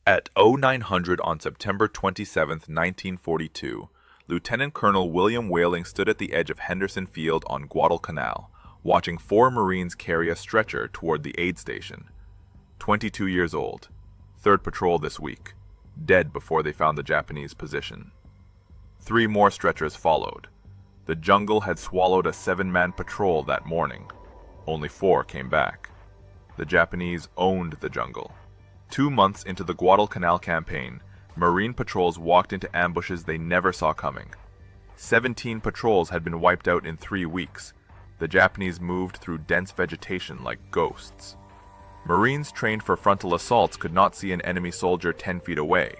At 0900 on September 27, 1942, Lieutenant Colonel William Whaling stood at the edge of Henderson Field on Guadalcanal, watching four Marines carry a stretcher toward the aid station. 22 years old, third patrol this week, dead before they found the Japanese position. Three more stretchers followed. The jungle had swallowed a seven-man patrol that morning. Only four came back. The Japanese owned the jungle. 2 months into the Guadalcanal campaign, Marine patrols walked into ambushes they never saw coming. 17 patrols had been wiped out in 3 weeks. The Japanese moved through dense vegetation like ghosts. Marines trained for frontal assaults could not see an enemy soldier 10 feet away.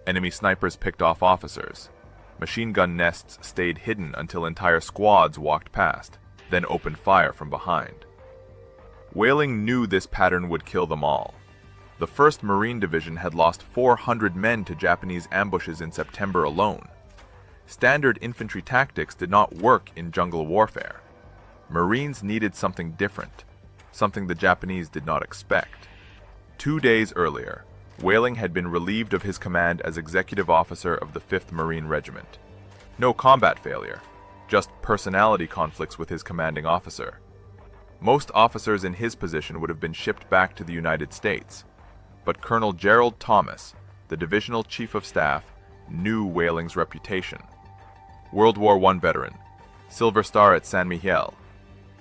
Enemy snipers picked off officers. Machine gun nests stayed hidden until entire squads walked past, then opened fire from behind. Whaling knew this pattern would kill them all. The 1st Marine Division had lost 400 men to Japanese ambushes in September alone. Standard infantry tactics did not work in jungle warfare. Marines needed something different, something the Japanese did not expect. 2 days earlier, Whaling had been relieved of his command as executive officer of the 5th Marine Regiment. No combat failure, just personality conflicts with his commanding officer. Most officers in his position would have been shipped back to the United States. But Colonel Gerald Thomas, the Divisional Chief of Staff, knew Whaling's reputation. World War I veteran, Silver Star at San Miguel,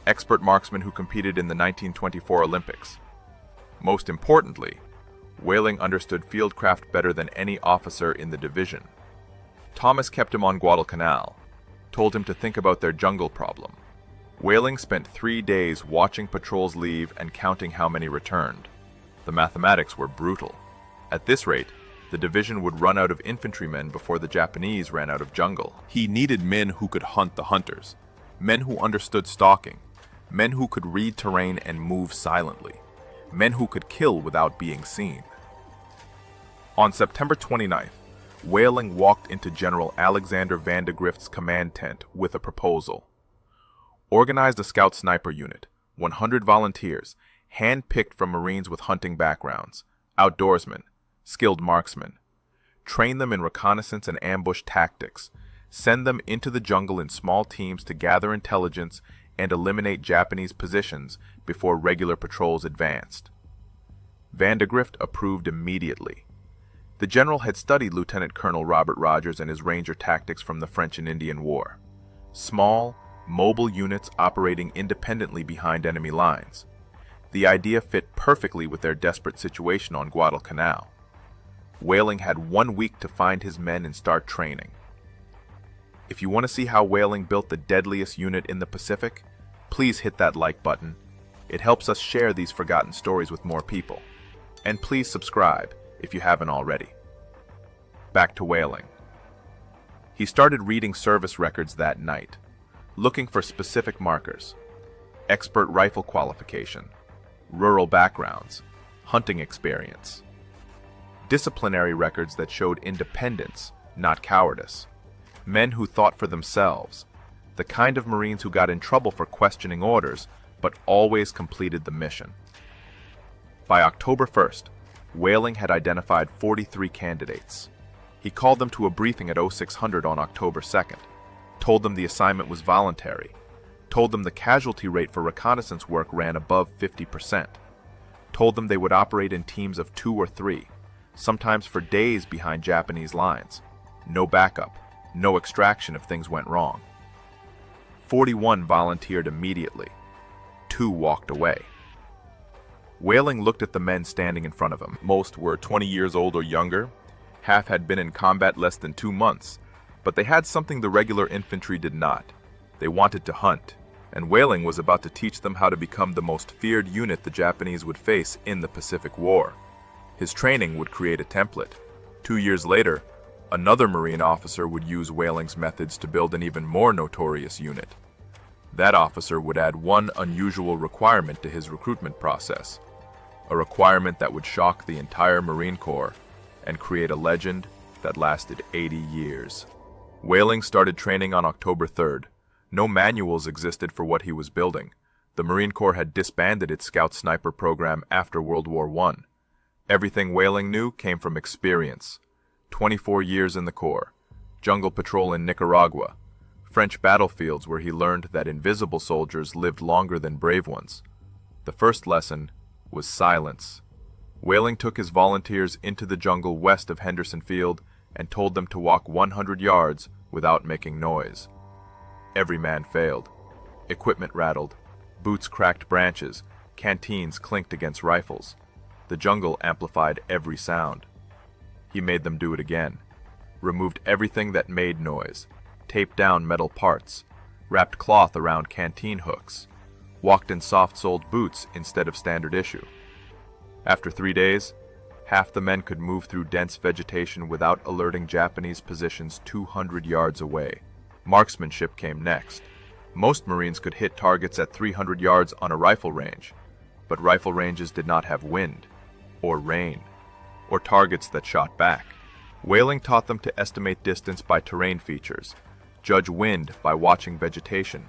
expert marksman who competed in the 1924 Olympics. Most importantly, Whaling understood fieldcraft better than any officer in the division. Thomas kept him on Guadalcanal, told him to think about their jungle problem. Whaling spent 3 days watching patrols leave and counting how many returned. The mathematics were brutal. At this rate, the division would run out of infantrymen before the Japanese ran out of jungle. He needed men who could hunt the hunters, men who understood stalking, men who could read terrain and move silently, men who could kill without being seen. On September 29th, Whaling walked into General Alexander Vandegrift's command tent with a proposal. Organized a scout sniper unit, 100 volunteers, hand-picked from Marines with hunting backgrounds, outdoorsmen, skilled marksmen. Train them in reconnaissance and ambush tactics. Send them into the jungle in small teams to gather intelligence and eliminate Japanese positions before regular patrols advanced. Vandegrift approved immediately. The general had studied Lieutenant Colonel Robert Rogers and his Ranger tactics from the French and Indian War. Small, mobile units operating independently behind enemy lines. The idea fit perfectly with their desperate situation on Guadalcanal. Whaling had 1 week to find his men and start training. If you want to see how Whaling built the deadliest unit in the Pacific, please hit that like button. It helps us share these forgotten stories with more people. And please subscribe if you haven't already. Back to Whaling. He started reading service records that night, looking for specific markers: expert rifle qualification, rural backgrounds, hunting experience. Disciplinary records that showed independence, not cowardice. Men who thought for themselves. The kind of Marines who got in trouble for questioning orders, but always completed the mission. By October 1st, Whaling had identified 43 candidates. He called them to a briefing at 0600 on October 2nd, told them the assignment was voluntary, told them the casualty rate for reconnaissance work ran above 50%, told them they would operate in teams of 2 or 3, sometimes for days behind Japanese lines. No backup, no extraction if things went wrong. 41 volunteered immediately. 2 walked away. Whaling looked at the men standing in front of him. Most were 20 years old or younger. Half had been in combat less than 2 months, but they had something the regular infantry did not. They wanted to hunt, and Whaling was about to teach them how to become the most feared unit the Japanese would face in the Pacific War. His training would create a template. 2 years later, another Marine officer would use Whaling's methods to build an even more notorious unit. That officer would add one unusual requirement to his recruitment process, a requirement that would shock the entire Marine Corps and create a legend that lasted 80 years. Whaling started training on October 3rd. No manuals existed for what he was building. The Marine Corps had disbanded its Scout Sniper program after World War I. Everything Whaling knew came from experience. 24 years in the Corps, jungle patrol in Nicaragua, French battlefields where he learned that invisible soldiers lived longer than brave ones. The first lesson was silence. Whaling took his volunteers into the jungle west of Henderson Field and told them to walk 100 yards without making noise. Every man failed. Equipment rattled. Boots cracked branches. Canteens clinked against rifles. The jungle amplified every sound. He made them do it again. Removed everything that made noise. Taped down metal parts. Wrapped cloth around canteen hooks. Walked in soft-soled boots instead of standard issue. After 3 days, half the men could move through dense vegetation without alerting Japanese positions 200 yards away. Marksmanship came next. Most Marines could hit targets at 300 yards on a rifle range, but rifle ranges did not have wind, or rain, or targets that shot back. Whaling taught them to estimate distance by terrain features, judge wind by watching vegetation,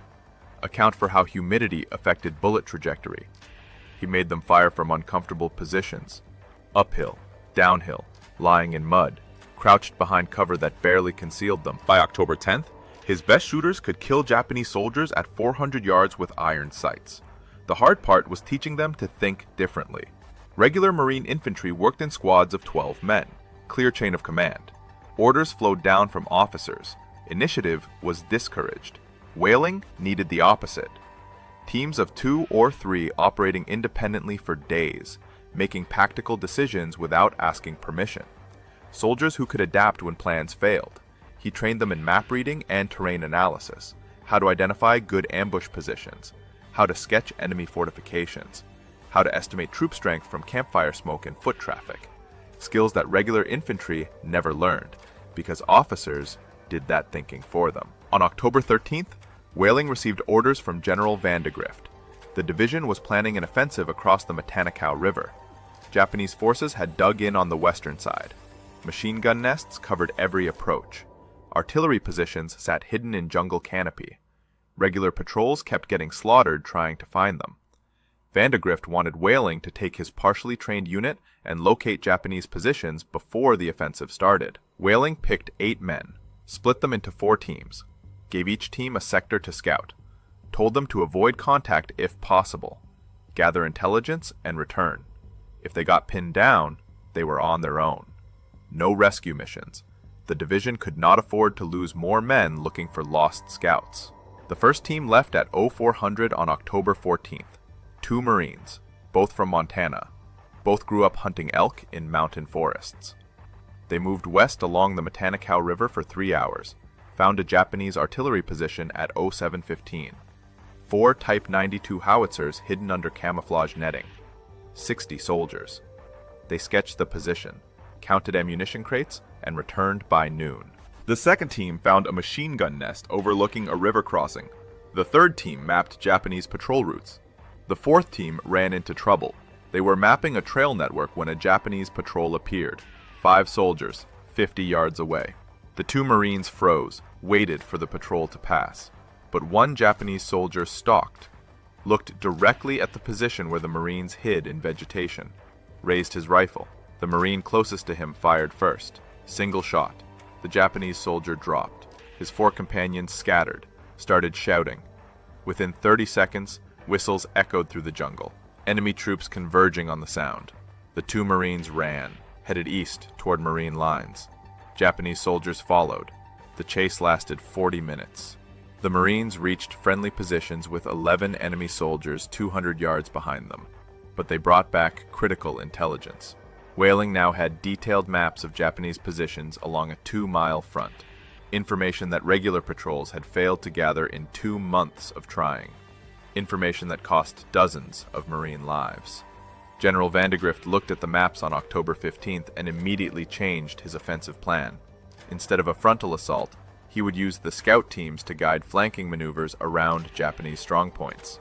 account for how humidity affected bullet trajectory. He made them fire from uncomfortable positions, uphill, downhill, lying in mud, crouched behind cover that barely concealed them. By October 10th, his best shooters could kill Japanese soldiers at 400 yards with iron sights. The hard part was teaching them to think differently. Regular Marine infantry worked in squads of 12 men, clear chain of command. Orders flowed down from officers. Initiative was discouraged. Whaling needed the opposite. Teams of 2 or 3 operating independently for days, making tactical decisions without asking permission. Soldiers who could adapt when plans failed. He trained them in map reading and terrain analysis, how to identify good ambush positions, how to sketch enemy fortifications, how to estimate troop strength from campfire smoke and foot traffic, skills that regular infantry never learned, because officers did that thinking for them. On October 13th, Whaling received orders from General Vandegrift. The division was planning an offensive across the Matanikaw River. Japanese forces had dug in on the western side. Machine gun nests covered every approach. Artillery positions sat hidden in jungle canopy. Regular patrols kept getting slaughtered trying to find them. Vandegrift wanted Whaling to take his partially trained unit and locate Japanese positions before the offensive started. Whaling picked 8 men, split them into 4 teams, gave each team a sector to scout, told them to avoid contact if possible, gather intelligence, and return. If they got pinned down, they were on their own. No rescue missions. The division could not afford to lose more men looking for lost scouts. The first team left at 0400 on October 14th. 2 Marines, both from Montana. Both grew up hunting elk in mountain forests. They moved west along the Matanikaw River for 3 hours, found a Japanese artillery position at 0715. 4 Type 92 howitzers hidden under camouflage netting. 60 soldiers. They sketched the position, counted ammunition crates, and returned by noon. The second team found a machine gun nest overlooking a river crossing. The third team mapped Japanese patrol routes. The fourth team ran into trouble. They were mapping a trail network when a Japanese patrol appeared. 5 soldiers, 50 yards away. The 2 Marines froze, waited for the patrol to pass. But one Japanese soldier stalked, looked directly at the position where the Marines hid in vegetation, raised his rifle. The Marine closest to him fired first. Single shot. The Japanese soldier dropped. His 4 companions scattered, started shouting. Within 30 seconds, whistles echoed through the jungle, enemy troops converging on the sound. The 2 Marines ran, headed east toward Marine lines. Japanese soldiers followed. The chase lasted 40 minutes. The Marines reached friendly positions with 11 enemy soldiers 200 yards behind them, but they brought back critical intelligence. Whaling now had detailed maps of Japanese positions along a 2-mile front, information that regular patrols had failed to gather in 2 months of trying, information that cost dozens of Marine lives. General Vandegrift looked at the maps on October 15th and immediately changed his offensive plan. Instead of a frontal assault, he would use the scout teams to guide flanking maneuvers around Japanese strongpoints.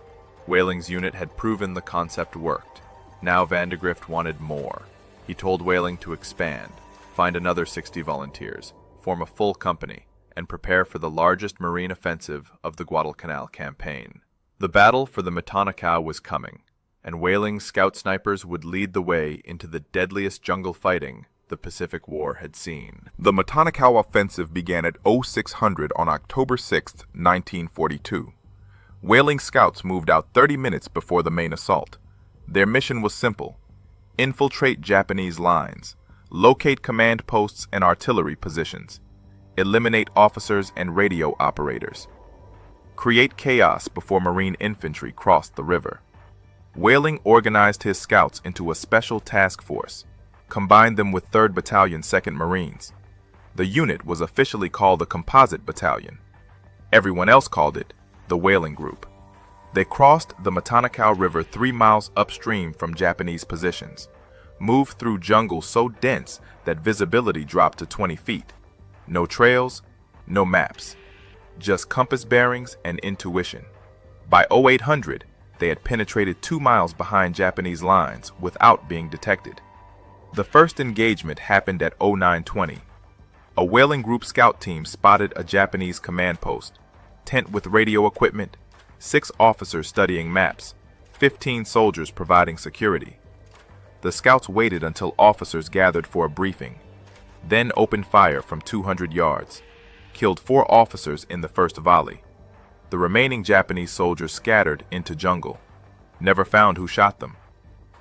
Whaling's unit had proven the concept worked. Now Vandegrift wanted more. He told Whaling to expand, find another 60 volunteers, form a full company, and prepare for the largest Marine offensive of the Guadalcanal campaign. The battle for the Matanikaw was coming. and Whaling's scout snipers would lead the way into the deadliest jungle fighting the Pacific War had seen. The Matanakaw offensive began at 0600 on October 6, 1942. Whaling scouts moved out 30 minutes before the main assault. Their mission was simple: infiltrate Japanese lines, locate command posts and artillery positions, eliminate officers and radio operators, create chaos before Marine infantry crossed the river. Whaling organized his scouts into a special task force, combined them with 3rd Battalion 2nd Marines. The unit was officially called the Composite Battalion. Everyone else called it the Whaling Group. They crossed the Matanakaw River 3 miles upstream from Japanese positions, moved through jungle so dense that visibility dropped to 20 feet. No trails, no maps, just compass bearings and intuition. By 0800, they had penetrated 2 miles behind Japanese lines without being detected. The first engagement happened at 0920. A Whaling Group scout team spotted a Japanese command post, tent with radio equipment, 6 officers studying maps, 15 soldiers providing security. The scouts waited until officers gathered for a briefing, then opened fire from 200 yards, killed 4 officers in the first volley. The remaining Japanese soldiers scattered into jungle, never found who shot them.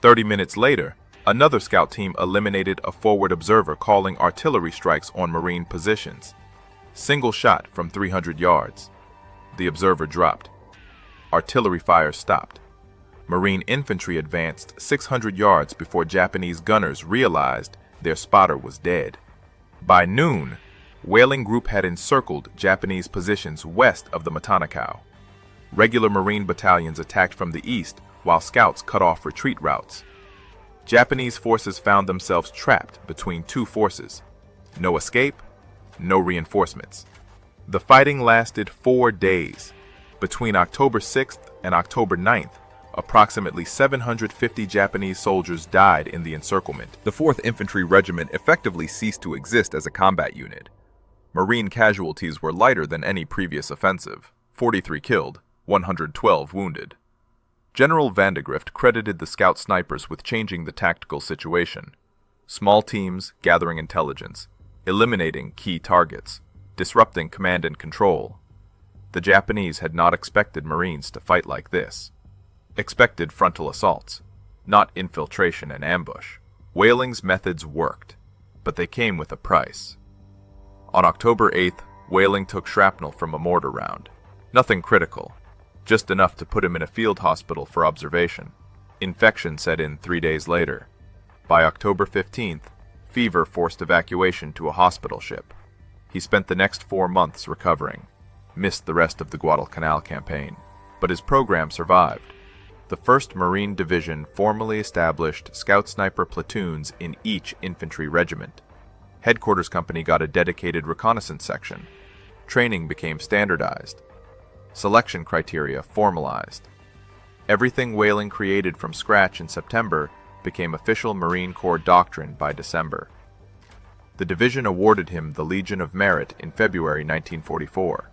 30 minutes later, another scout team eliminated a forward observer calling artillery strikes on Marine positions. Single shot from 300 yards. The observer dropped. Artillery fire stopped. Marine infantry advanced 600 yards before Japanese gunners realized their spotter was dead. By noon, Whaling Group had encircled Japanese positions west of the Matanakaw. Regular Marine battalions attacked from the east, while scouts cut off retreat routes. Japanese forces found themselves trapped between 2 forces. No escape, no reinforcements. The fighting lasted 4 days. Between October 6th and October 9th, approximately 750 Japanese soldiers died in the encirclement. The 4th Infantry Regiment effectively ceased to exist as a combat unit. Marine casualties were lighter than any previous offensive: 43 killed, 112 wounded. General Vandegrift credited the scout snipers with changing the tactical situation. Small teams gathering intelligence, eliminating key targets, disrupting command and control. The Japanese had not expected Marines to fight like this. Expected frontal assaults, not infiltration and ambush. Whaling's methods worked, but they came with a price. On October 8th, Whaling took shrapnel from a mortar round. Nothing critical, just enough to put him in a field hospital for observation. Infection set in 3 days later. By October 15th, fever forced evacuation to a hospital ship. He spent the next 4 months recovering, missed the rest of the Guadalcanal campaign, but his program survived. The 1st Marine Division formally established scout sniper platoons in each infantry regiment. Headquarters Company got a dedicated reconnaissance section. Training became standardized. Selection criteria formalized. Everything Whaling created from scratch in September became official Marine Corps doctrine by December. The division awarded him the Legion of Merit in February 1944.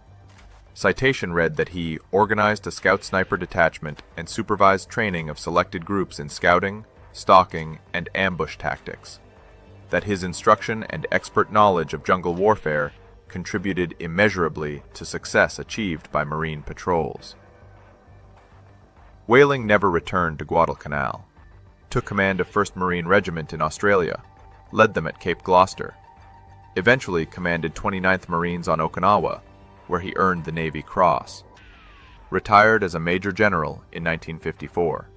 Citation read that he organized a scout sniper detachment and supervised training of selected groups in scouting, stalking, and ambush tactics. That his instruction and expert knowledge of jungle warfare contributed immeasurably to success achieved by Marine patrols. Whaling never returned to Guadalcanal. Took command of 1st Marine Regiment in Australia, led them at Cape Gloucester. Eventually commanded 29th Marines on Okinawa, where he earned the Navy Cross. Retired as a Major General in 1954.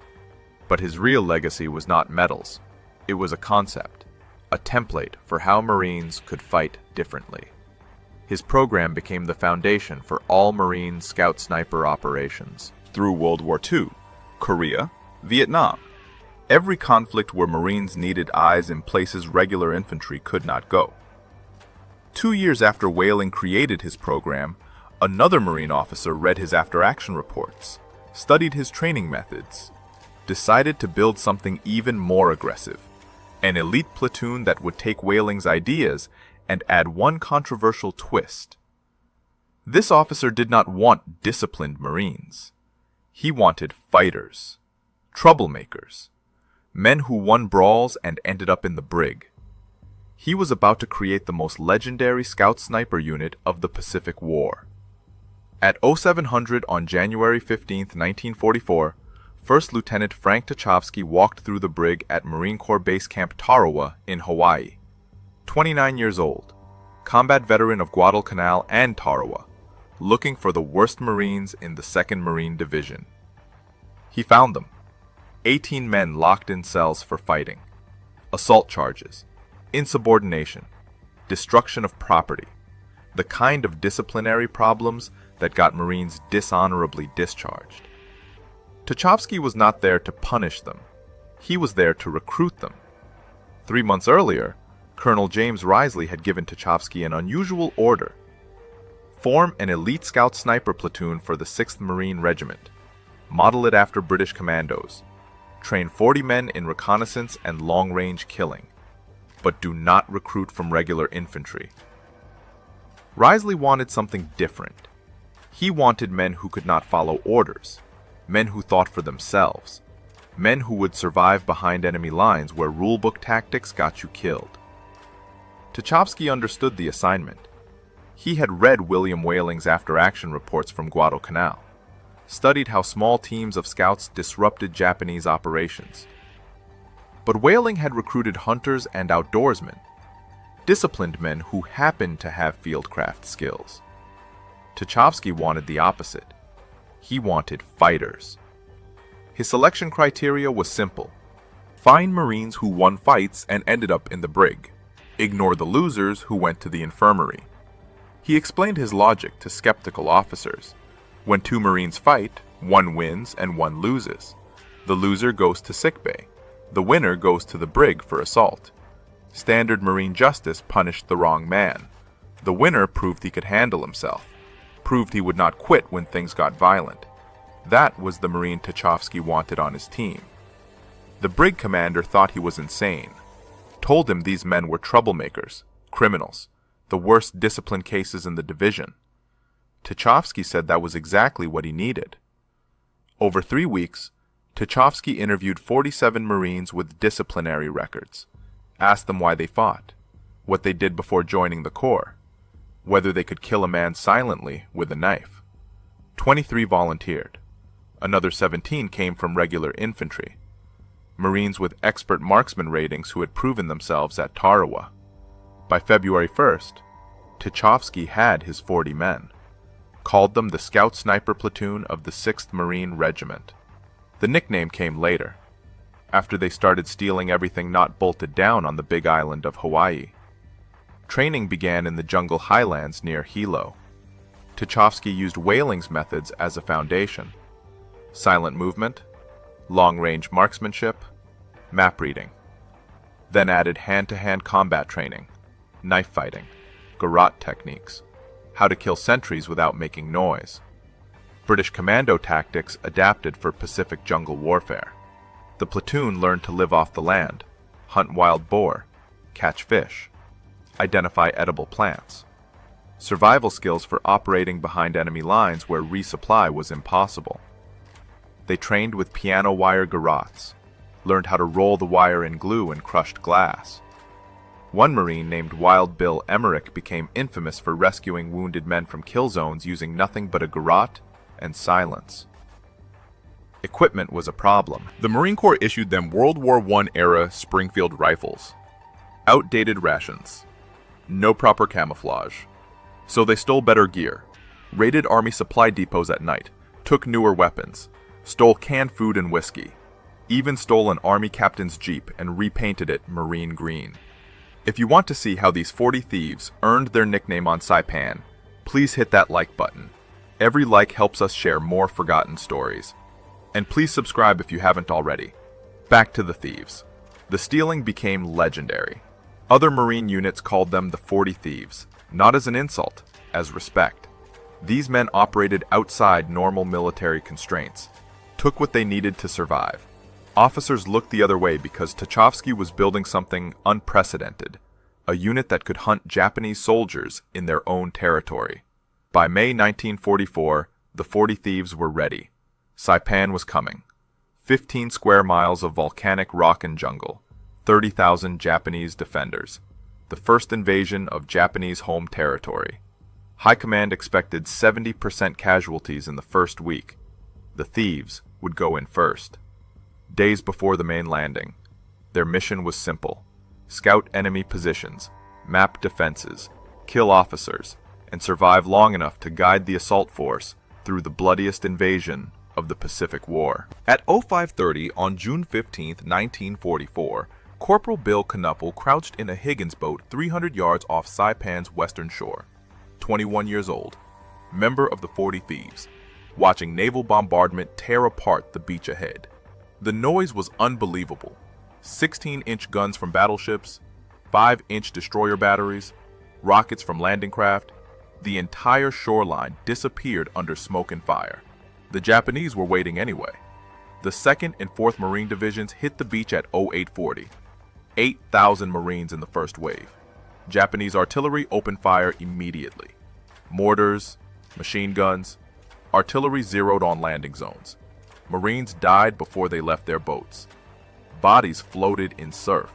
But his real legacy was not medals. It was a concept, a template for how Marines could fight differently. His program became the foundation for all Marine scout sniper operations. Through World War II, Korea, Vietnam, every conflict where Marines needed eyes in places regular infantry could not go. 2 years after Whaling created his program, another Marine officer read his after-action reports, studied his training methods, decided to build something even more aggressive, an elite platoon that would take Whaling's ideas and add one controversial twist. This officer did not want disciplined Marines. He wanted fighters. Troublemakers. Men who won brawls and ended up in the Brig. He was about to create the most legendary scout sniper unit of the Pacific War. At 0700 on January 15, 1944, First Lieutenant Frank Tucholsky walked through the Brig at Marine Corps Base Camp Tarawa in Hawaii. 29 years old, combat veteran of Guadalcanal and Tarawa, looking for the worst Marines in the 2nd Marine Division. He found them. 18 men locked in cells for fighting, assault charges, insubordination, destruction of property, the kind of disciplinary problems that got Marines dishonorably discharged. Tucholsky was not there to punish them. He was there to recruit them. 3 months earlier, Colonel James Risley had given Tucholsky an unusual order. Form an elite scout sniper platoon for the 6th Marine Regiment. Model it after British commandos. Train 40 men in reconnaissance and long-range killing. But do not recruit from regular infantry. Risley wanted something different. He wanted men who could not follow orders, men who thought for themselves, men who would survive behind enemy lines where rulebook tactics got you killed. Tucholsky understood the assignment. He had read William Whaling's after-action reports from Guadalcanal, studied how small teams of scouts disrupted Japanese operations. But Whaling had recruited hunters and outdoorsmen, disciplined men who happened to have fieldcraft skills. Tucholsky wanted the opposite. He wanted fighters. His selection criteria was simple. Find Marines who won fights and ended up in the Brig. Ignore the losers who went to the infirmary. He explained his logic to skeptical officers. When 2 Marines fight, 1 wins and 1 loses. The loser goes to sickbay. The winner goes to the Brig for assault. Standard Marine justice punished the wrong man. The winner proved he could handle himself, proved he would not quit when things got violent. That was the Marine Tucholsky wanted on his team. The Brig commander thought he was insane, told him these men were troublemakers, criminals, the worst discipline cases in the division. Tucholsky said that was exactly what he needed. Over 3 weeks, Tucholsky interviewed 47 Marines with disciplinary records, asked them why they fought, what they did before joining the Corps, whether they could kill a man silently with a knife. 23 volunteered. Another 17 came from regular infantry, Marines with expert marksman ratings who had proven themselves at Tarawa. By February 1st, Tucholsky had his 40 men, called them the Scout Sniper Platoon of the 6th Marine Regiment. The nickname came later, after they started stealing everything not bolted down on the big island of Hawaii. Training began in the jungle highlands near Hilo. Tucholsky used Whaling's methods as a foundation. Silent movement, long-range marksmanship, map reading. Then added hand-to-hand combat training, knife fighting, garrote techniques, how to kill sentries without making noise. British commando tactics adapted for Pacific jungle warfare. The platoon learned to live off the land, hunt wild boar, catch fish, identify edible plants. Survival skills for operating behind enemy lines where resupply was impossible. They trained with piano wire garrotes, learned how to roll the wire in glue and crushed glass. One Marine named Wild Bill Emmerich became infamous for rescuing wounded men from kill zones using nothing but a garrote and silence. Equipment was a problem. The Marine Corps issued them World War I-era Springfield rifles. Outdated rations. No proper camouflage. So they stole better gear, raided Army supply depots at night, took newer weapons, stole canned food and whiskey, even stole an Army captain's Jeep and repainted it marine green. If you want to see how these 40 thieves earned their nickname on Saipan, please hit that like button. Every like helps us share more forgotten stories. And please subscribe if you haven't already. Back to the thieves. The stealing became legendary. Other Marine units called them the 40 Thieves, not as an insult, as respect. These men operated outside normal military constraints, took what they needed to survive. Officers looked the other way because Tucholsky was building something unprecedented, a unit that could hunt Japanese soldiers in their own territory. By May 1944, the 40 Thieves were ready. Saipan was coming. 15 square miles of volcanic rock and jungle, 30,000 Japanese defenders. The first invasion of Japanese home territory. High Command expected 70% casualties in the first week. The thieves would go in first. Days before the main landing, their mission was simple: scout enemy positions, map defenses, kill officers, and survive long enough to guide the assault force through the bloodiest invasion of the Pacific War. At 0530 on June 15, 1944, Corporal Bill Knuppel crouched in a Higgins boat 300 yards off Saipan's western shore. 21 years old, member of the 40 Thieves, watching naval bombardment tear apart the beach ahead. The noise was unbelievable. 16-inch guns from battleships, 5-inch destroyer batteries, rockets from landing craft. The entire shoreline disappeared under smoke and fire. The Japanese were waiting anyway. The 2nd and 4th Marine Divisions hit the beach at 0840. 8,000 Marines in the first wave. Japanese artillery opened fire immediately. Mortars, machine guns, artillery zeroed on landing zones. Marines died before they left their boats. Bodies floated in surf.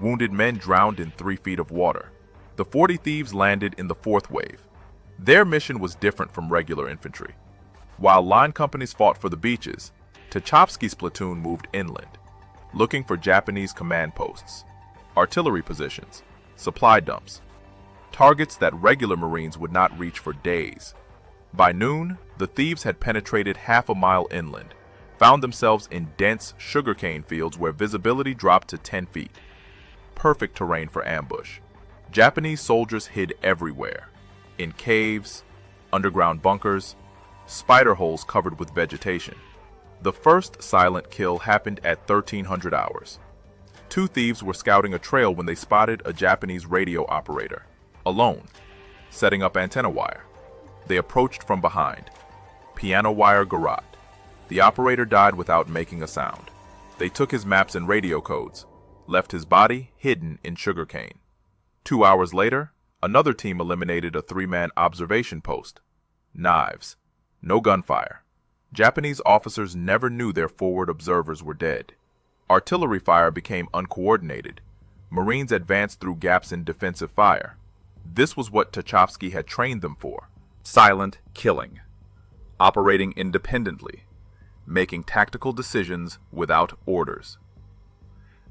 Wounded men drowned in 3 feet of water. The 40 Thieves landed in the 4th wave. Their mission was different from regular infantry. While line companies fought for the beaches, Tucholsky's platoon moved inland, looking for Japanese command posts, artillery positions, supply dumps, targets that regular Marines would not reach for days. By noon, the thieves had penetrated half a mile inland, found themselves in dense sugarcane fields where visibility dropped to 10 feet. Perfect terrain for ambush. Japanese soldiers hid everywhere, in caves, underground bunkers, spider holes covered with vegetation. The first silent kill happened at 1300 hours. 2 thieves were scouting a trail when they spotted a Japanese radio operator, alone, setting up antenna wire. They approached from behind. Piano wire garrote. The operator died without making a sound. They took his maps and radio codes, left his body hidden in sugarcane. 2 hours later, another team eliminated a 3-man observation post. Knives. No gunfire. Japanese officers never knew their forward observers were dead. Artillery fire became uncoordinated. Marines advanced through gaps in defensive fire. This was what Tucholsky had trained them for. Silent killing. Operating independently. Making tactical decisions without orders.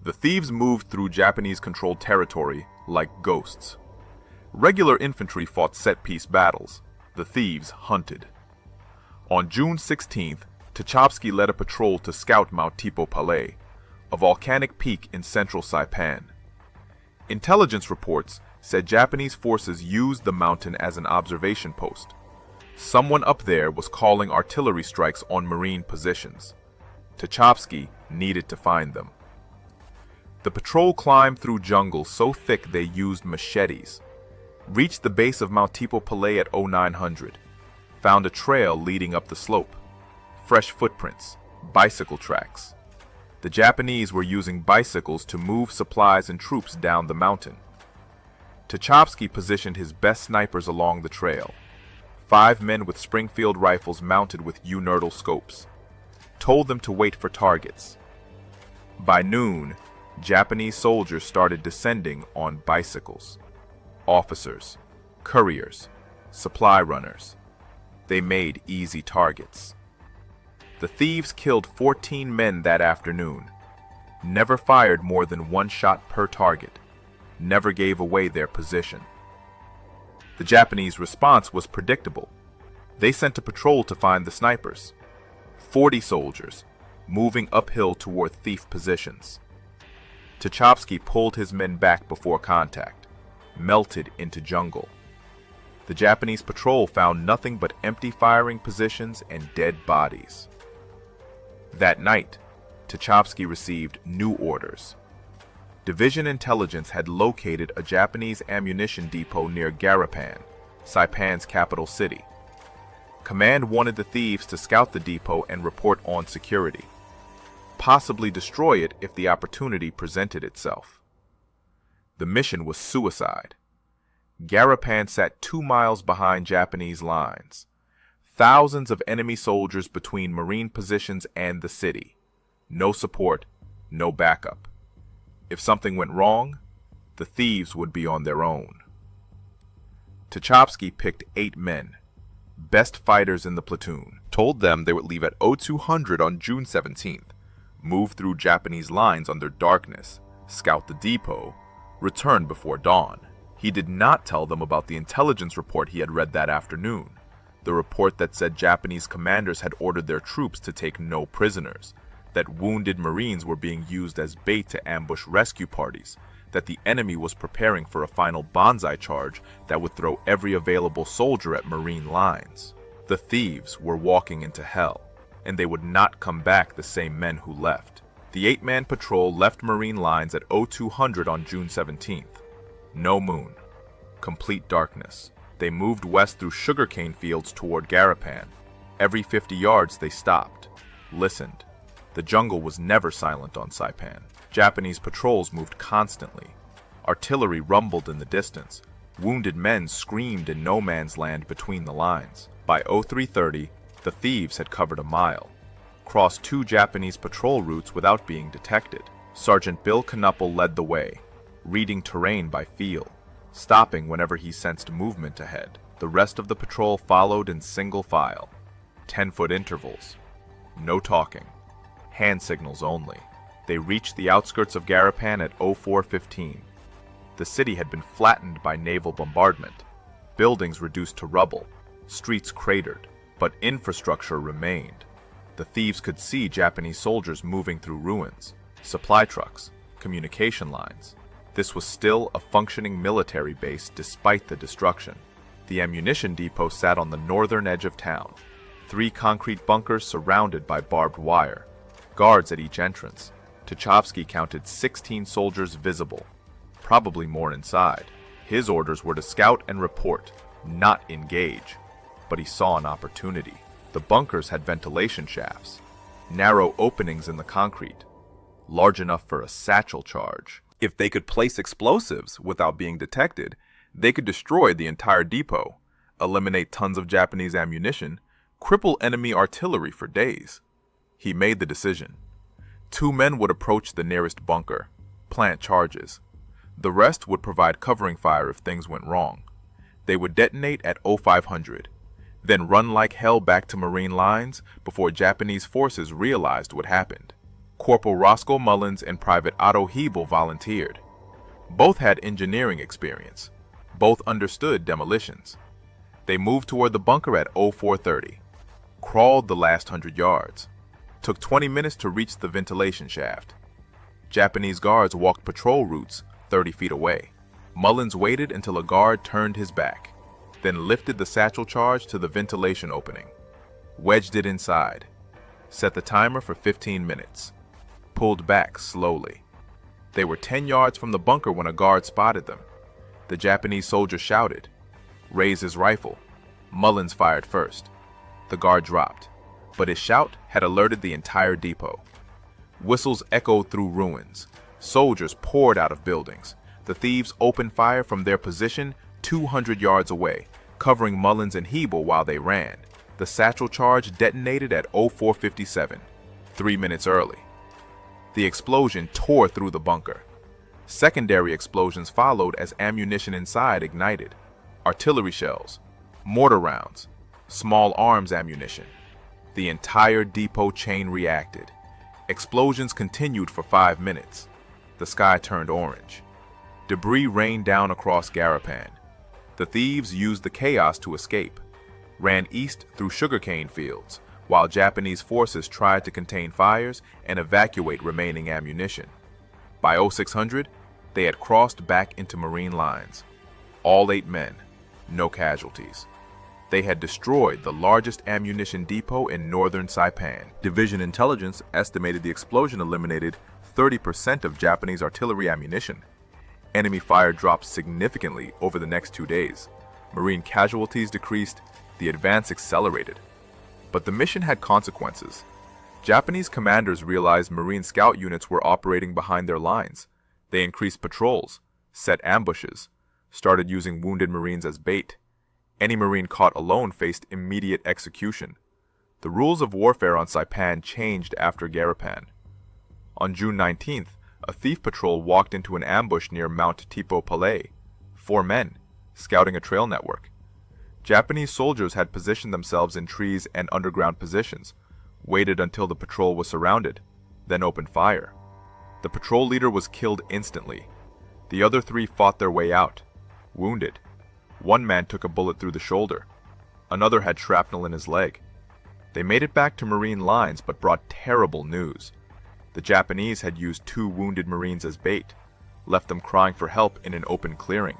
The thieves moved through Japanese-controlled territory like ghosts. Regular infantry fought set-piece battles. The thieves hunted. On June 16th, Tucholsky led a patrol to scout Mount Tipo Palais, a volcanic peak in central Saipan. Intelligence reports said Japanese forces used the mountain as an observation post. Someone up there was calling artillery strikes on Marine positions. Tucholsky needed to find them. The patrol climbed through jungle so thick they used machetes, reached the base of Mount Tipo Palais at 0900. Found a trail leading up the slope. Fresh footprints, bicycle tracks. The Japanese were using bicycles to move supplies and troops down the mountain. Tucholsky positioned his best snipers along the trail. 5 men with Springfield rifles mounted with U-Nerdle scopes. Told them to wait for targets. By noon, Japanese soldiers started descending on bicycles. Officers, couriers, supply runners. They made easy targets. The thieves killed 14 men that afternoon. Never fired more than 1 shot per target. Never gave away their position. The Japanese response was predictable. They sent a patrol to find the snipers. 40 soldiers, moving uphill toward thief positions. Tucholsky pulled his men back before contact, melted into jungle. The Japanese patrol found nothing but empty firing positions and dead bodies. That night, Tucholsky received new orders. Division intelligence had located a Japanese ammunition depot near Garapan, Saipan's capital city. Command wanted the thieves to scout the depot and report on security, possibly destroy it if the opportunity presented itself. The mission was suicide. Garapan sat 2 miles behind Japanese lines. Thousands of enemy soldiers between Marine positions and the city. No support, no backup. If something went wrong, the thieves would be on their own. Tucholsky picked 8 men, best fighters in the platoon, told them they would leave at 0200 on June 17th, move through Japanese lines under darkness, scout the depot, return before dawn. He did not tell them about the intelligence report he had read that afternoon, the report that said Japanese commanders had ordered their troops to take no prisoners, that wounded Marines were being used as bait to ambush rescue parties, that the enemy was preparing for a final Banzai charge that would throw every available soldier at Marine lines. The thieves were walking into hell, and they would not come back the same men who left. The 8-man patrol left Marine lines at 0200 on June 17th. No moon. Complete darkness. They moved west through sugarcane fields toward Garapan. Every 50 yards they stopped, listened. The jungle was never silent on Saipan. Japanese patrols moved constantly. Artillery rumbled in the distance. Wounded men screamed in no man's land between the lines. By 0330, the thieves had covered a mile, crossed 2 Japanese patrol routes without being detected. Sergeant Bill Knuppel led the way, reading terrain by feel, stopping whenever he sensed movement ahead. The rest of the patrol followed in single file, 10-foot intervals. No talking, hand signals only. They reached the outskirts of Garapan at 0415. The city had been flattened by naval bombardment, buildings reduced to rubble, streets cratered, but infrastructure remained. The thieves could see Japanese soldiers moving through ruins, supply trucks, communication lines. This was still a functioning military base despite the destruction. The ammunition depot sat on the northern edge of town, 3 concrete bunkers surrounded by barbed wire, guards at each entrance. Tucholsky counted 16 soldiers visible, probably more inside. His orders were to scout and report, not engage. But he saw an opportunity. The bunkers had ventilation shafts, narrow openings in the concrete, large enough for a satchel charge. If they could place explosives without being detected, they could destroy the entire depot, eliminate tons of Japanese ammunition, cripple enemy artillery for days. He made the decision. 2 men would approach the nearest bunker, plant charges. The rest would provide covering fire if things went wrong. They would detonate at 0500, then run like hell back to Marine lines before Japanese forces realized what happened. Corporal Roscoe Mullins and Private Otto Hebel volunteered. Both had engineering experience. Both understood demolitions. They moved toward the bunker at 0430, crawled the last 100 yards. Took 20 minutes to reach the ventilation shaft. Japanese guards walked patrol routes 30 feet away. Mullins waited until a guard turned his back, then lifted the satchel charge to the ventilation opening, wedged it inside, set the timer for 15 minutes, pulled back slowly. They were 10 yards from the bunker when a guard spotted them. The Japanese soldier shouted, raised his rifle. Mullins fired first. The guard dropped, but his shout had alerted the entire depot. Whistles echoed through ruins. Soldiers poured out of buildings. The thieves opened fire from their position 200 yards away, covering Mullins and Hebel while they ran. The satchel charge detonated at 0457, 3 minutes early. The explosion tore through the bunker. Secondary explosions followed as ammunition inside ignited. Artillery shells, mortar rounds, small arms ammunition. The entire depot chain reacted. Explosions continued for 5 minutes. The sky turned orange. Debris rained down across Garapan. The thieves used the chaos to escape, ran east through sugarcane fields, while Japanese forces tried to contain fires and evacuate remaining ammunition. By 0600, they had crossed back into Marine lines. All 8 men, no casualties. They had destroyed the largest ammunition depot in northern Saipan. Division intelligence estimated the explosion eliminated 30% of Japanese artillery ammunition. Enemy fire dropped significantly over the next 2 days. Marine casualties decreased, the advance accelerated. But the mission had consequences. Japanese commanders realized Marine scout units were operating behind their lines. They increased patrols, set ambushes, started using wounded Marines as bait. Any Marine caught alone faced immediate execution. The rules of warfare on Saipan changed after Garapan. On June 19th, a thief patrol walked into an ambush near Mount Tipo Palais. 4 men, scouting a trail network. Japanese soldiers had positioned themselves in trees and underground positions, waited until the patrol was surrounded, then opened fire. The patrol leader was killed instantly. The other 3 fought their way out, wounded. 1 man took a bullet through the shoulder. Another had shrapnel in his leg. They made it back to Marine lines but brought terrible news. The Japanese had used 2 wounded Marines as bait, left them crying for help in an open clearing.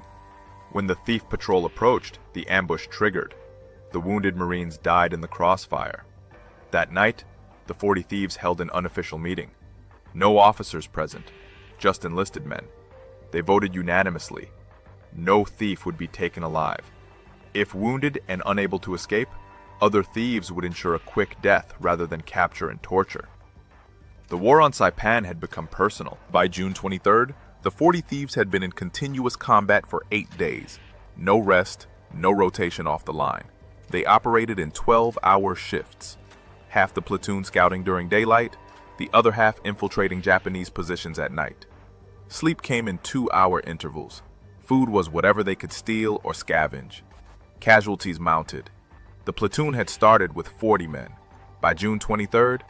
When the thief patrol approached, the ambush triggered. The wounded Marines died in the crossfire. That night, the 40 thieves held an unofficial meeting. No officers present, just enlisted men. They voted unanimously. No thief would be taken alive. If wounded and unable to escape, other thieves would ensure a quick death rather than capture and torture. The war on Saipan had become personal. By June 23rd, the 40 thieves had been in continuous combat for 8 days. No rest, no rotation off the line. They operated in 12-hour shifts. Half the platoon scouting during daylight, the other half infiltrating Japanese positions at night. Sleep came in 2-hour intervals. Food was whatever they could steal or scavenge. Casualties mounted. The platoon had started with 40 men. By June 23rd,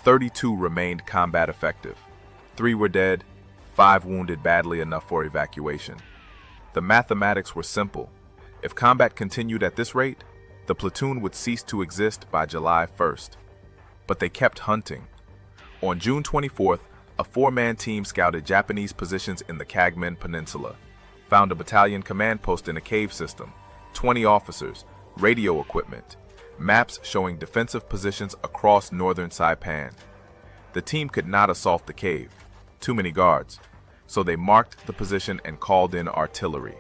32 remained combat effective. 3 were dead, 5 wounded badly enough for evacuation. The mathematics were simple. If combat continued at this rate, the platoon would cease to exist by July 1st. But they kept hunting. On June 24th, a 4-man team scouted Japanese positions in the Kagman Peninsula, found a battalion command post in a cave system, 20 officers, radio equipment, maps showing defensive positions across northern Saipan. The team could not assault the cave, too many guards, so they marked the position and called in artillery.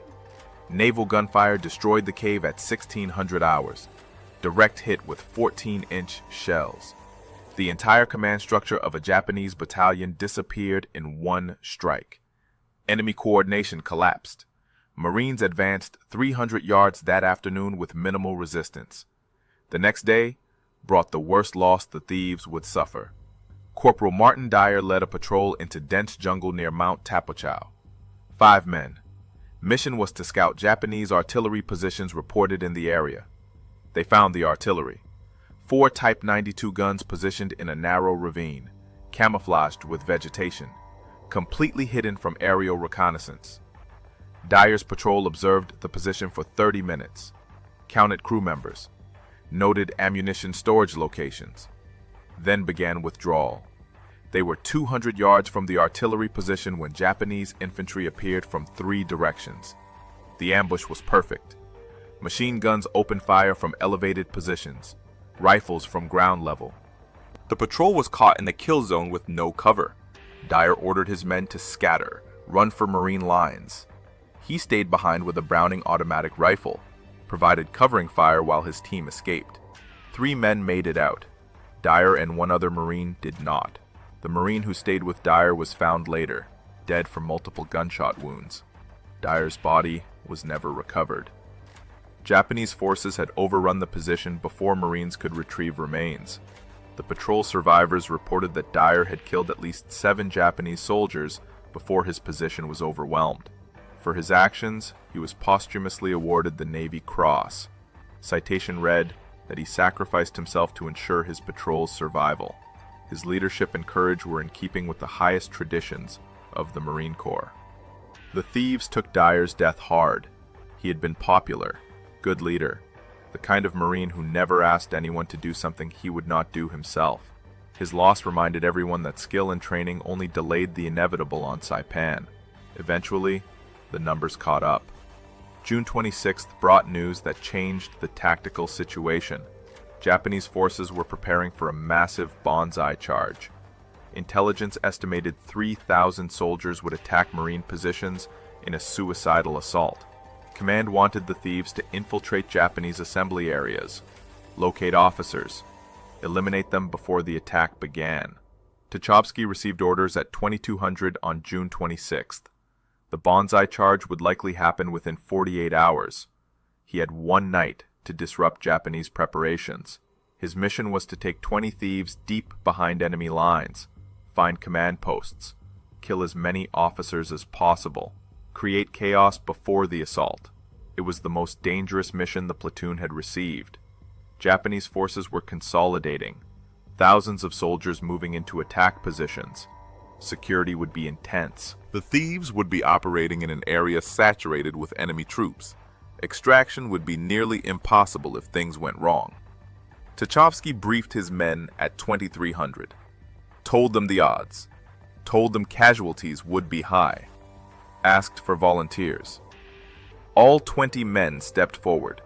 Naval gunfire destroyed the cave at 1600 hours, direct hit with 14-inch shells. The entire command structure of a Japanese battalion disappeared in one strike. Enemy coordination collapsed. Marines advanced 300 yards that afternoon with minimal resistance. The next day brought the worst loss the thieves would suffer. Corporal Martin Dyer led a patrol into dense jungle near Mount Tapochau. 5 men. Mission was to scout Japanese artillery positions reported in the area. They found the artillery. 4 Type 92 guns positioned in a narrow ravine, camouflaged with vegetation, completely hidden from aerial reconnaissance. Dyer's patrol observed the position for 30 minutes, counted crew members, noted ammunition storage locations, then began withdrawal. They were 200 yards from the artillery position when Japanese infantry appeared from 3 directions. The ambush was perfect. Machine guns opened fire from elevated positions, rifles from ground level. The patrol was caught in the kill zone with no cover. Dyer ordered his men to scatter, run for Marine lines. He stayed behind with a Browning automatic rifle, provided covering fire while his team escaped. 3 men made it out. Dyer and 1 other Marine did not. The Marine who stayed with Dyer was found later, dead from multiple gunshot wounds. Dyer's body was never recovered. Japanese forces had overrun the position before Marines could retrieve remains. The patrol survivors reported that Dyer had killed at least 7 Japanese soldiers before his position was overwhelmed. For his actions, he was posthumously awarded the Navy Cross. Citation read that he sacrificed himself to ensure his patrol's survival. His leadership and courage were in keeping with the highest traditions of the Marine Corps. The thieves took Dyer's death hard. He had been popular, good leader, the kind of Marine who never asked anyone to do something he would not do himself. His loss reminded everyone that skill and training only delayed the inevitable on Saipan. Eventually, the numbers caught up. June 26th brought news that changed the tactical situation. Japanese forces were preparing for a massive Banzai charge. Intelligence estimated 3,000 soldiers would attack Marine positions in a suicidal assault. Command wanted the thieves to infiltrate Japanese assembly areas, locate officers, eliminate them before the attack began. Tucholsky received orders at 2200 on June 26th. The Banzai charge would likely happen within 48 hours. He had 1 night to disrupt Japanese preparations. His mission was to take 20 thieves deep behind enemy lines, find command posts, kill as many officers as possible, create chaos before the assault. It was the most dangerous mission the platoon had received. Japanese forces were consolidating, thousands of soldiers moving into attack positions. Security would be intense. The thieves would be operating in an area saturated with enemy troops. Extraction would be nearly impossible if things went wrong. Tucholsky briefed his men at 2300, told them the odds, told them casualties would be high, asked for volunteers. All 20 men stepped forward,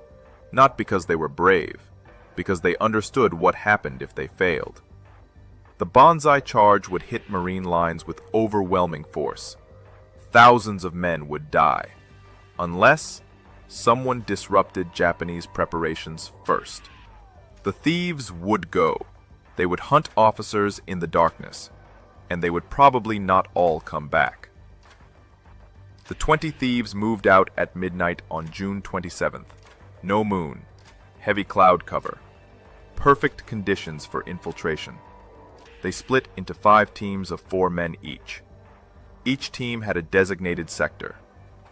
not because they were brave, because they understood what happened if they failed. The Banzai charge would hit Marine lines with overwhelming force. Thousands of men would die, unless someone disrupted Japanese preparations first. The thieves would go. They would hunt officers in the darkness, and they would probably not all come back. The 20 thieves moved out at midnight on June 27th. No moon, heavy cloud cover, perfect conditions for infiltration. They split into 5 teams of 4 men each. Each team had a designated sector.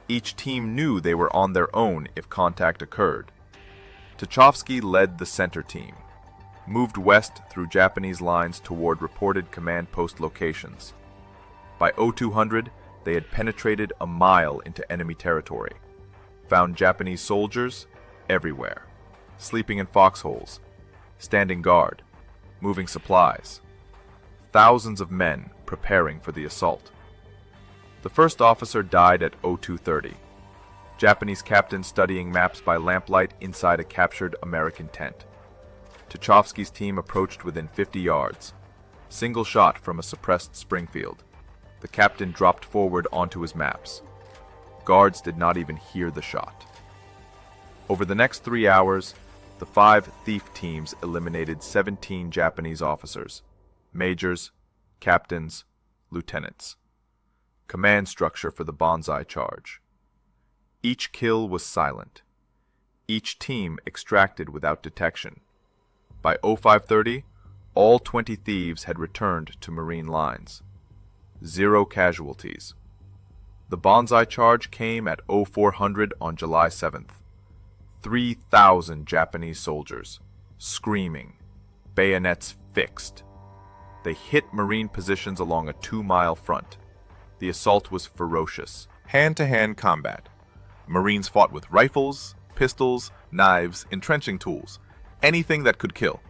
Each team knew they were on their own if contact occurred. Tucholsky led the center team, moved west through Japanese lines toward reported command post locations. By 0200, they had penetrated a mile into enemy territory, found Japanese soldiers everywhere, sleeping in foxholes, standing guard, moving supplies. Thousands of men preparing for the assault. The first officer died at 0230. Japanese captain studying maps by lamplight inside a captured American tent. Tucholsky's team approached within 50 yards. Single shot from a suppressed Springfield. The captain dropped forward onto his maps. Guards did not even hear the shot. Over the next 3 hours, the 5 thief teams eliminated 17 Japanese officers, majors, captains, lieutenants. Command structure for the Banzai charge. Each kill was silent. Each team extracted without detection. By 0530, all 20 thieves had returned to Marine lines. 0 casualties. The Banzai charge came at 0400 on July 7th. 3,000 Japanese soldiers, screaming, bayonets fixed. They hit Marine positions along a 2-mile front. The assault was ferocious. Hand-to-hand combat. Marines fought with rifles, pistols, knives, entrenching tools, anything that could kill.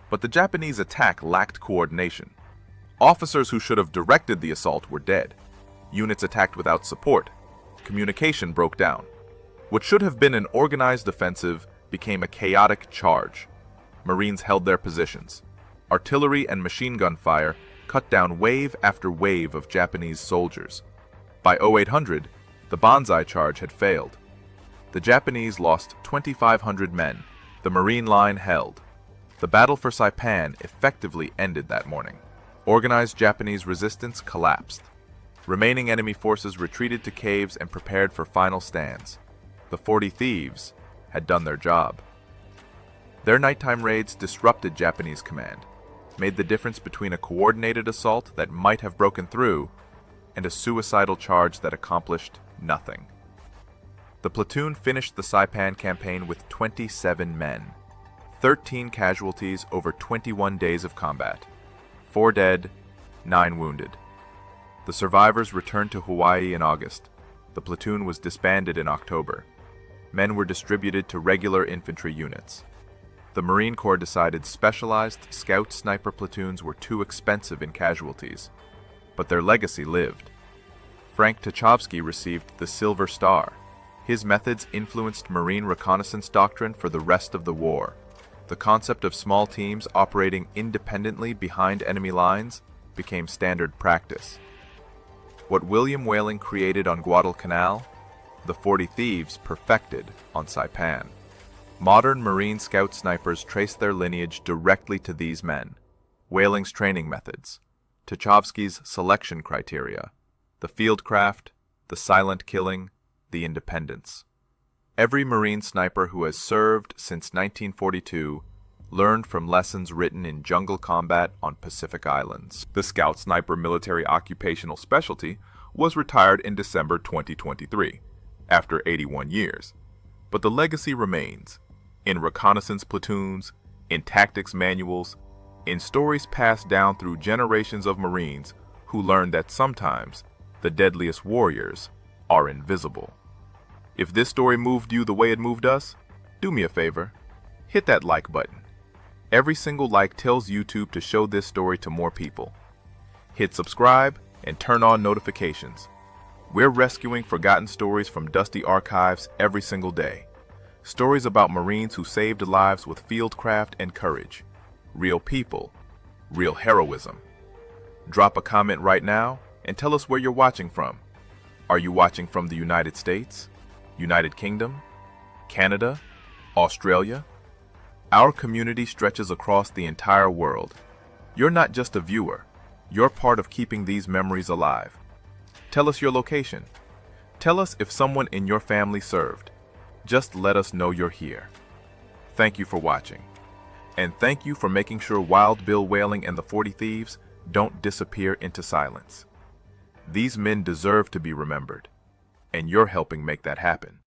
But the Japanese attack lacked coordination. Officers who should have directed the assault were dead. Units attacked without support. Communication broke down. What should have been an organized offensive became a chaotic charge. Marines held their positions. Artillery and machine gun fire cut down wave after wave of Japanese soldiers. By 0800, the Banzai charge had failed. The Japanese lost 2,500 men. The Marine line held. The battle for Saipan effectively ended that morning. Organized Japanese resistance collapsed. Remaining enemy forces retreated to caves and prepared for final stands. The 40 thieves had done their job. Their nighttime raids disrupted Japanese command, made the difference between a coordinated assault that might have broken through and a suicidal charge that accomplished nothing. The platoon finished the Saipan campaign with 27 men, 13 casualties over 21 days of combat, 4 dead, 9 wounded. The survivors returned to Hawaii in August. The platoon was disbanded in October. Men were distributed to regular infantry units. The Marine Corps decided specialized scout sniper platoons were too expensive in casualties, but their legacy lived. Frank Tucholsky received the Silver Star. His methods influenced Marine reconnaissance doctrine for the rest of the war. The concept of small teams operating independently behind enemy lines became standard practice. What William Whaling created on Guadalcanal, the 40 thieves perfected on Saipan. Modern Marine scout snipers trace their lineage directly to these men. Whaling's training methods, Tucholsky's selection criteria, the fieldcraft, the silent killing, the independence. Every Marine sniper who has served since 1942 learned from lessons written in jungle combat on Pacific Islands. The Scout Sniper military occupational specialty was retired in December 2023, after 81 years. But the legacy remains, in reconnaissance platoons, in tactics manuals, in stories passed down through generations of Marines who learned that sometimes the deadliest warriors are invisible. If this story moved you the way it moved us, do me a favor, hit that like button. Every single like tells YouTube to show this story to more people. Hit subscribe and turn on notifications. We're rescuing forgotten stories from dusty archives every single day. Stories about Marines who saved lives with fieldcraft and courage. Real people, real heroism. Drop a comment right now and tell us where you're watching from. Are you watching from the United States, United Kingdom, Canada, Australia? Our community stretches across the entire world. You're not just a viewer, you're part of keeping these memories alive. Tell us your location. Tell us if someone in your family served. Just let us know you're here. Thank you for watching. And thank you for making sure Wild Bill Whaling and the 40 Thieves don't disappear into silence. These men deserve to be remembered, and you're helping make that happen.